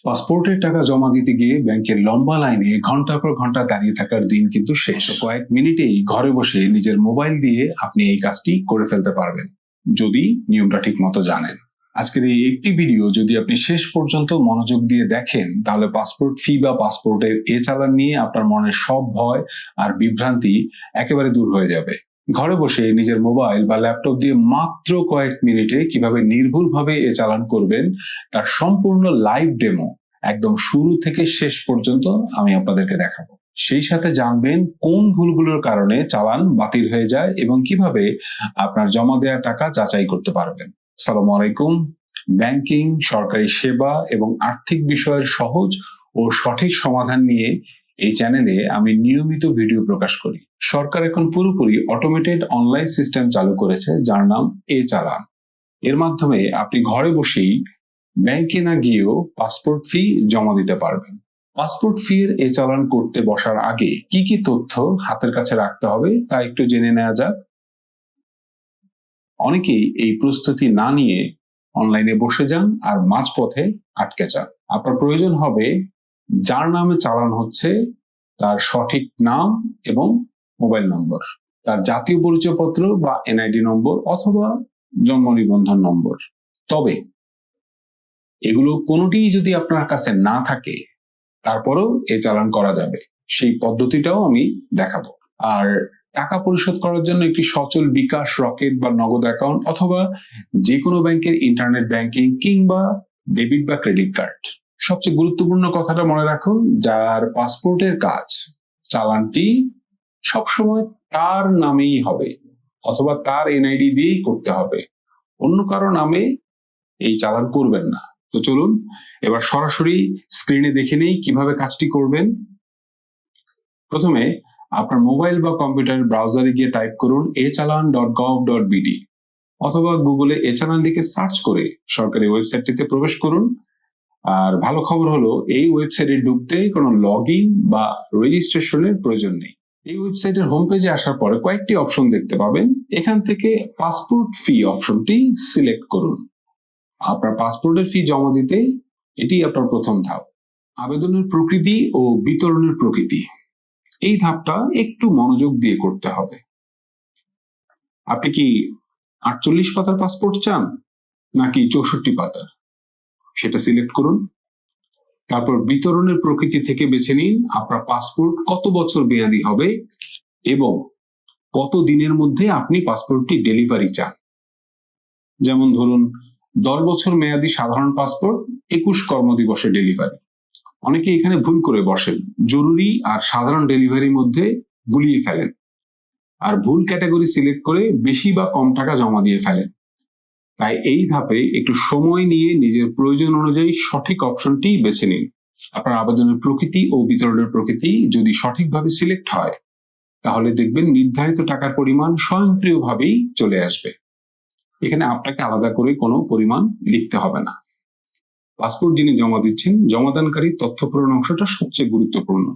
পাসপোর্টের টাকা জমা দিতে গিয়ে ব্যাংকের লম্বা লাইনে ঘন্টার পর ঘন্টা দাঁড়িয়ে থাকার দিন কিন্তু শেষ। কয়েক মিনিটেই ঘরে বসে নিজের মোবাইল দিয়ে আপনি এই কাজটি করে ফেলতে পারবেন, যদি নিয়মটা ঠিক মতো জানেন। আজকের এই একটি ভিডিও যদি আপনি শেষ পর্যন্ত মনোযোগ দিয়ে দেখেন, তাহলে পাসপোর্ট ফি বা পাসপোর্টের চালান নিয়ে আপনার মনের সব ভয় আর বিভ্রান্তি একেবারে দূর হয়ে যাবে। ঘরে বসে নিজের মোবাইল বা ল্যাপটপ দিয়ে মাত্র কয়েক মিনিটে কিভাবে নির্ভুলভাবে চালান করবেন তার সম্পূর্ণ লাইভ ডেমো একদম শুরু থেকে শেষ পর্যন্ত আমি আপনাদেরকে দেখাবো। সেই সাথে জানবেন কোন ভুলগুলোর কারণে চালান বাতিল হয়ে যায় এবং কিভাবে আপনার জমা দেওয়া টাকা যাচাই করতে পারবেন। আসসালামু আলাইকুম। ব্যাংকিং, সরকারি সেবা এবং আর্থিক বিষয়ের সহজ ও সঠিক সমাধান নিয়ে এই চ্যানেলে আমি নিয়মিত ভিডিও প্রকাশ করি। সরকার এখন পুরোপুরি অটোমেটেড অনলাইন সিস্টেম চালু করেছে, যার নাম চালান। এর মাধ্যমে আপনি ঘরে বসেই ব্যাংকে না গিয়েও পাসপোর্ট ফি জমা দিতে পারবেন। পাসপোর্ট ফি এর চালান করতে বসার আগে কি কি তথ্য হাতের কাছে রাখতে হবে তা একটু জেনে নেওয়া যাক। অনেকেই এই প্রস্তুতি না নিয়ে অনলাইনে বসে যান আর মাঝপথে আটকে যান। আপনার প্রয়োজন হবে যার নামে চালান হচ্ছে তার সঠিক নাম এবং মোবাইল নম্বর, তার জাতীয় পরিচয়পত্র বা এনআইডি নম্বর অথবা জন্ম নিবন্ধন নম্বর। তবে এগুলো কোনোটিই যদি আপনার কাছে না থাকে, তারপরেও চালান করা যাবে। সেই পদ্ধতিটাও আমি দেখাবো। আর টাকা পরিশোধ করার জন্য একটি সচল বিকাশ, রকেট বা নগদ অ্যাকাউন্ট অথবা যে কোনো ব্যাংকের ইন্টারনেট ব্যাংকিং কিংবা ডেবিট বা ক্রেডিট কার্ড। সবচেয়ে গুরুত্বপূর্ণ কথাটা মনে রাখুন, যার পাসপোর্টের কাজ, চালানটি সবসময় তার নামেই হবে অথবা তার এনআইডি দিয়েই করতে হবে, অন্য কারো নামে এই চালান করবেন না। তো চলুন এবার সরাসরি স্ক্রিনে দেখে নেই কিভাবে কাজটি করবেন। প্রথমে আপনার মোবাইল বা কম্পিউটার ব্রাউজারে গিয়ে টাইপ করুন echalan.gov.bd অথবা গুগলে চালান লিখে সার্চ করে সরকারি ওয়েবসাইটটিতে প্রবেশ করুন। আর ভালো খবর হলো, এই ওয়েবসাইটে ঢুকতে কোনো লগইন বা রেজিস্ট্রেশনের প্রয়োজন নেই। এই ওয়েবসাইটের হোম পেজে আসার পরে কয়েকটি অপশন দেখতে পাবেন। এখান থেকে পাসপোর্ট ফি অপশনটি সিলেক্ট করুন। আপনার পাসপোর্টের ফি জমা দিতে এটি আপনার প্রথম ধাপ। আবেদনের প্রকৃতি ও বিতরণের প্রকৃতি, এই ধাপটা একটু মনোযোগ দিয়ে করতে হবে। আপনি কি 48 পাতার পাসপোর্ট চান নাকি 64 পাতার, সেটা সিলেক্ট করুন। তারপর বিতরণের প্রকৃতি থেকে বেছে নিন আপনার পাসপোর্ট কত বছর মেয়াদী হবে এবং কত দিনের মধ্যে আপনি পাসপোর্টটি ডেলিভারি চান। যেমন ধরুন 10 বছর মেয়াদী সাধারণ পাসপোর্ট 21 কর্মদিবসে ডেলিভারি। অনেকে এখানে ভুল করে বসেন, জরুরি আর সাধারণ ডেলিভারির মধ্যে গুলিয়ে ফেলেন আর ভুল ক্যাটাগরি সিলেক্ট করে বেশি বা কম টাকা জমা দিয়ে ফেলেন। তাই এই ধাপে একটু সময় নিয়ে নিজের প্রয়োজন অনুযায়ী সঠিক অপশনটি বেছে নিন। আপনার আবেদনের প্রকৃতি ও বিতরণের প্রকৃতি যদি সঠিকভাবে সিলেক্ট হয়, তাহলে দেখবেন নির্ধারিত টাকার পরিমাণ স্বয়ংক্রিয়ভাবেই চলে আসবে। এখানে আপনাকে আলাদা করে কোনো পরিমাণ লিখতে হবে না। পাসপোর্ট যিনি জমা দিচ্ছেন, জমাদানকারী তথ্য পূরণ অংশটা সবচেয়ে গুরুত্বপূর্ণ।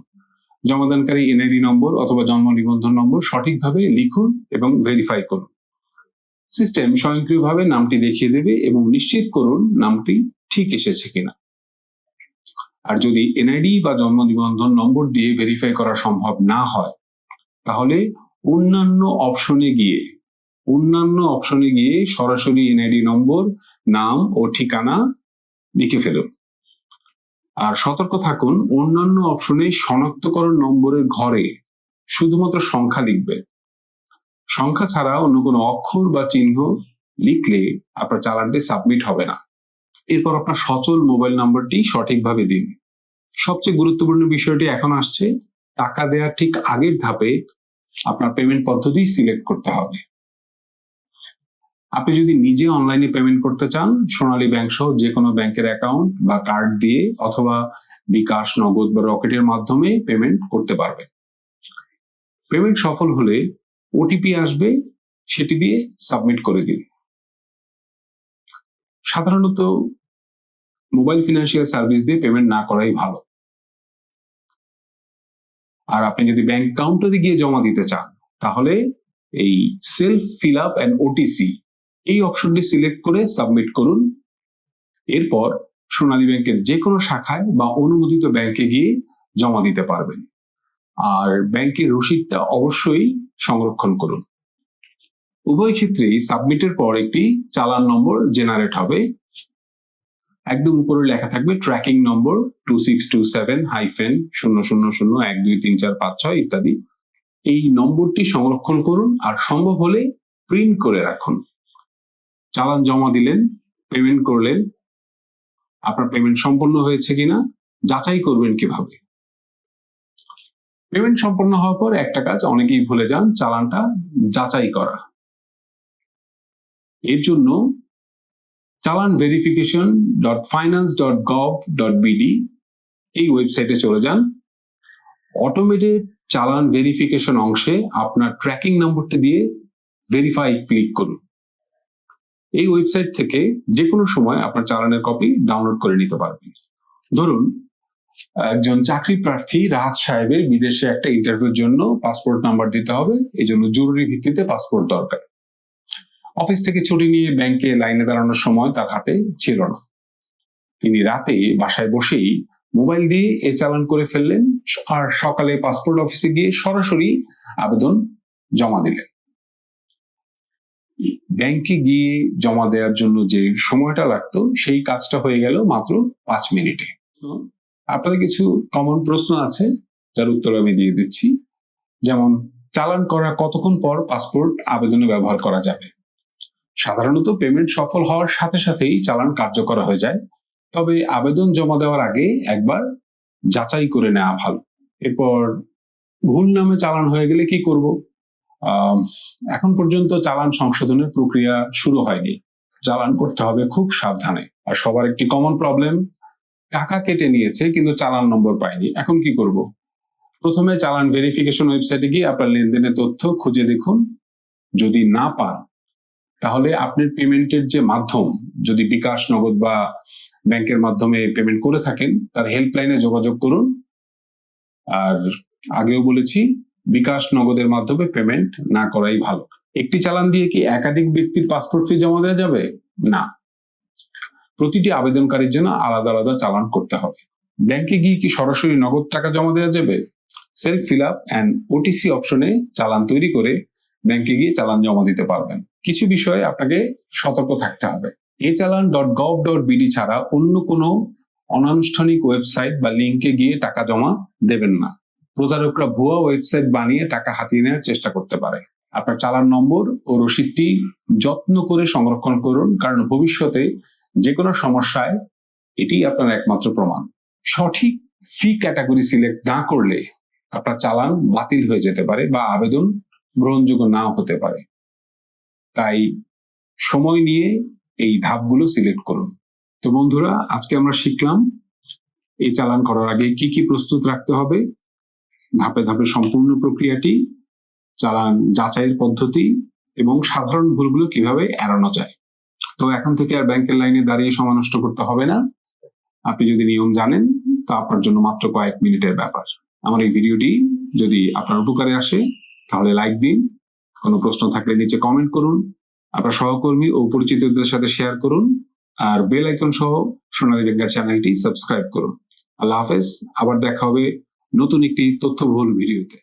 জমাদানকারী এনআইডি নম্বর অথবা জন্ম নিবন্ধন নম্বর সঠিকভাবে লিখুন এবং ভেরিফাই করুন। সিস্টেম স্বয়ংক্রিয়ভাবে নামটি দেখিয়ে দেবে এবং নিশ্চিত করুন নামটি ঠিক এসেছে কিনা। আর যদি এনআইডি বা জন্ম নিবন্ধন নম্বর দিয়ে ভেরিফাই করা সম্ভব না হয়, তাহলে অন্যান্য অপশনে গিয়ে সরাসরি এনআইডি নম্বর, নাম ও ঠিকানা লিখে ফেলুন। আর সতর্ক থাকুন, অন্যান্য অপশনে শনাক্তকরণ নম্বরের ঘরে শুধুমাত্র সংখ্যা লিখবে। সংখ্যা ছাড়া অন্য কোনো অক্ষর বা চিহ্ন লিখলে আপনার চালানটি সাবমিট হবে না। এরপর আপনার সচল মোবাইল নাম্বারটি সঠিকভাবে দিন। সবচেয়ে গুরুত্বপূর্ণ বিষয়টি এখন আসছে, টাকা দেওয়ার ঠিক আগের ধাপে আপনার পেমেন্ট পদ্ধতি সিলেক্ট করতে হবে। আপনি যদি নিজে অনলাইনে পেমেন্ট করতে চান, সোনালী ব্যাংক সহ যে কোনো ব্যাংকের অ্যাকাউন্ট বা কার্ড দিয়ে অথবা বিকাশ, নগদ বা রকেটের মাধ্যমে পেমেন্ট করতে পারবেন। পেমেন্ট সফল হলে ওটিপি আসবে, সেটি দিয়ে সাবমিট করে দিন। সাধারণত মোবাইল ফিনান্সিয়াল সার্ভিস দিয়ে পেমেন্ট না করাই ভালো। আর আপনি যদি ব্যাংক কাউন্টারে গিয়ে জমা দিতে চান, তাহলে এই self fill up and OTC এই অপশনটি সিলেক্ট করে সাবমিট করুন। এরপর সোনালী ব্যাংকের যে কোনো শাখায় বা অনুমোদিত ব্যাংকে গিয়ে জমা দিতে পারবেন। আর ব্যাংকের রসিদটা অবশ্যই সংরক্ষণ করুন। উভয় ক্ষেত্রেই সাবমিটের পর একটি চালান নম্বর জেনারেট হবে। একদম উপরে লেখা থাকবে ট্র্যাকিং নম্বর 2627-00012345 ইত্যাদি। এই নম্বরটি সংরক্ষণ করুন আর সম্ভব হলে প্রিন্ট করে রাখুন। চালান জমা দিলেন, পেমেন্ট করলেন, আপনার পেমেন্ট সম্পন্ন হয়েছে কিনা যাচাই করবেন কিভাবে? পেমেন্ট সম্পন্ন হওয়ার পর একটা কাজ অনেকেই ভুলে যান, চালানটা যাচাই করা। এর জন্য chalanverification.finance.gov.bd এই ওয়েবসাইটে চলে যান। অটোমেটেড চালান ভেরিফিকেশন অংশে আপনার ট্র্যাকিং নম্বরটা দিয়ে ভেরিফাই ক্লিক করুন। এই ওয়েবসাইট থেকে যে কোনো সময় আপনার চালানের কপি ডাউনলোড করে নিতে পারবেন। ধরুন একজন চাকরি প্রার্থী রাহাত সাহেবের বিদেশে একটা ইন্টারভিউর জন্য পাসপোর্ট নাম্বার দিতে হবে, এই জন্য জরুরি ভিত্তিতে পাসপোর্ট দরকার। অফিস থেকে ছুটি নিয়ে ব্যাংকে লাইনে দাঁড়ানোর সময় তার হাতে ছিল না। তিনি রাতে বাসায় বসেই মোবাইল দিয়ে এ চালান করে ফেললেন আর সকালে পাসপোর্ট অফিসে গিয়ে সরাসরি আবেদন জমা দিলেন। ব্যাংকে গিয়ে জমা দেওয়ার জন্য যে সময়টা লাগতো সেই কাজটা হয়ে গেল মাত্র 5 মিনিটে। আপনাদের কিছু কমন প্রশ্ন আছে যার উত্তর আমি দিয়ে দিচ্ছি। যেমন, চালান করা কতক্ষণ পর পাসপোর্ট আবেদনে ব্যবহার করা যাবে? সাধারণত পেমেন্ট সফল হওয়ার সাথে সাথেই চালান কার্যকর হয়ে যায়, তবে আবেদন জমা দেওয়ার আগে একবার যাচাই করে নেওয়া ভালো। এরপর ভুল নামে চালান হয়ে গেলে কি করব? এখন পর্যন্ত চালান সংশোধনের প্রক্রিয়া শুরু হয়নি। চালান করতে হবে খুব সাবধানে। আর সবার একটি কমন প্রবলেম, টাকা কেটে নিয়েছে কিন্তু চালান নম্বর পাইনি, এখন কি করব? প্রথমে চালান ভেরিফিকেশন ওয়েবসাইটে গিয়ে আপনার লেনদেনের তথ্য খুঁজে দেখুন। যদি না পান তাহলে আপনার পেমেন্টের যে মাধ্যম, যদি বিকাশ, নগদ বা ব্যাংকের মাধ্যমে পেমেন্ট করে থাকেন, তার হেল্পলাইনে যোগাযোগ করুন। আর আগেও বলেছি, বিকাশ, নগদের মাধ্যমে পেমেন্ট না করাই ভালো। একটি চালান দিয়ে কি একাধিক ব্যক্তির পাসপোর্ট ফি জমা দেওয়া যাবে? না, প্রতিটি আবেদনকারীর জন্য আলাদা আলাদা চালান করতে হবে। ব্যাংকে গিয়ে কি সরাসরি নগদ টাকা জমা দেওয়া যাবে? Self fill up and OTC অপশনে চালান তৈরি করে ব্যাংকে গিয়ে চালান জমা দিতে পারবেন। কিছু বিষয়ে আপনাকে সতর্ক থাকতে হবে। echalan.gov.bd ছাড়া অন্য কোনো অনানুষ্ঠানিক ওয়েবসাইট বা লিঙ্কে গিয়ে টাকা জমা দেবেন না। প্রতারকরা ভুয়া ওয়েবসাইট বানিয়ে টাকা হাতিয়ে নেওয়ার চেষ্টা করতে পারে। আপনার চালান নম্বর ও রসিদটি যত্ন করে সংরক্ষণ করুন, কারণ ভবিষ্যতে যে কোনো সমস্যায় এটি আপনার একমাত্র প্রমাণ। সঠিক ফি ক্যাটাগরি সিলেক্ট না করলে আপনার চালান বাতিল হয়ে যেতে পারে বা আবেদন গ্রহণযোগ্য নাও হতে পারে। তাই সময় নিয়ে এই ধাপগুলো সিলেক্ট করুন। তো বন্ধুরা, আজকে আমরা শিখলাম এই চালান করার আগে কি কি প্রস্তুত রাখতে হবে, ধাপে ধাপে সম্পূর্ণ প্রক্রিয়াটি, চালান যাচাইয়ের পদ্ধতি এবং সাধারণ ভুলগুলো কিভাবে এড়ানো যায়। তো এখন থেকে আর ব্যাংকের লাইনে দাঁড়িয়ে সময় নষ্ট করতে হবে না। আপনি যদি নিয়ম জানেন তা আপনার জন্য মাত্র কয়েক মিনিটের ব্যাপার। আমার এই ভিডিওটি যদি আপনার উপকারে আসে তাহলে লাইক দিন, কোনো প্রশ্ন থাকলে নিচে কমেন্ট করুন, আপনার সহকর্মী ও পরিচিতদের সাথে শেয়ার করুন, আর বেল আইকন সহ সোনালী ব্যাংকের চ্যানেলটি সাবস্ক্রাইব করুন। আল্লাহ হাফেজ, আবার দেখা হবে নতুন একটি তথ্যবহুল ভিডিওতে।